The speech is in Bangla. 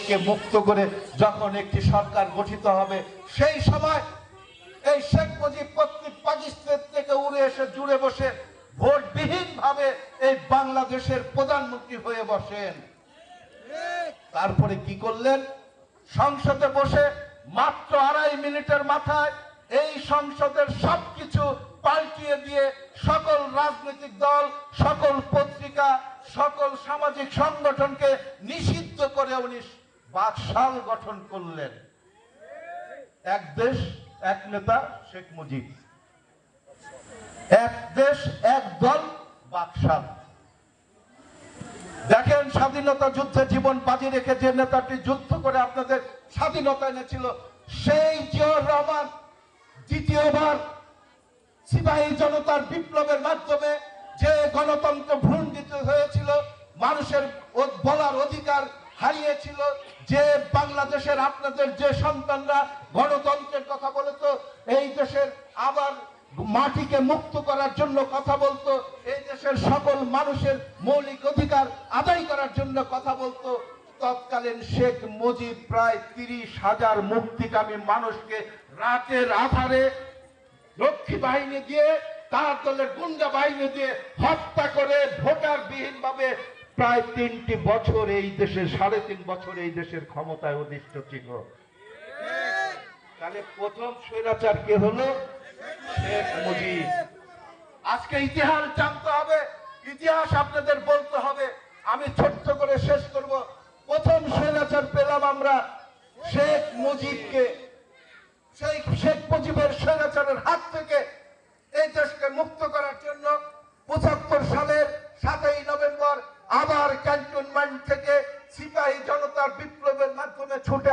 কে মুক্ত করে যখন একটি সরকার গঠিত হবে, সেই সময় এই শেখ মুজিব কর্তৃক পাকিস্তান থেকে উড়ে এসে জুড়ে বসে ভোটবিহীন ভাবে এই বাংলাদেশের প্রধানমন্ত্রী হয়ে বসেন। তারপরে কি করলেন? সংসদে বসে মাত্র 2.5 মিনিটের মাথায় এই সংসদের সবকিছু পাল্টিয়ে দিয়ে সকল রাজনৈতিক দল, সকল পত্রিকা, সকল সামাজিক সংগঠনকে নিষিদ্ধ করে উনি বাকশাল গঠন করলেন। এক দেশ এক নেতা শেখ মুজিব, এক দেশ এক দল বাকশাল। দেখেন, স্বাধীনতা যুদ্ধে জীবন বাজি রেখে যে নেতাটি যুদ্ধ করে আপনাদের স্বাধীনতা এনেছিল, সেই জিয়াউর রহমান দ্বিতীয়বার সিপাহী জনতার বিপ্লবের মাধ্যমে যে গণতন্ত্র ভ্রুণ্ঠিত হয়েছিল, মানুষের বলার অধিকার হারিয়েছিল, যে বাংলাদেশের আপনাদের যে সন্তানরা গণতন্ত্রের কথা বলতো, এই দেশের আবার মাটিকে মুক্ত করার জন্য কথা বলতো, এই দেশের সকল মানুষের মৌলিক অধিকার আদায় করার জন্য কথা বলতো, তৎকালীন শেখ মুজিব প্রায় 30,000 মুক্তিকামী মানুষকে রাতের আধারে রক্ষী বাহিনী দিয়ে, তার দলের গুন্ডা বাহিনী দিয়ে হত্যা করে ভোটার বিহীন ভাবে প্রায় 3টি বছর এই দেশে, 3.5 বছর এই দেশের ক্ষমতায় অধিষ্ঠিত ছিল। তাহলে প্রথম স্বৈরাচার কে হলো? শেখ মুজিব। আজকে ইতিহাস জানতে হবে, ইতিহাস আপনাদের বলতে হবে। আমি ছোট্ট করে শেষ করব। প্রথম স্বৈরাচার পেলাম আমরা শেখ মুজিবকে। সেই শেখ মুজিবের স্বৈরাচারের হাত থেকে এই দেশকে মুক্ত করার জন্য 75 সালের 7ই নভেম্বর আবার ক্যান্টনমেন্ট থেকে সিপাহী জনতার বিপ্লবের মাধ্যমে ছুটে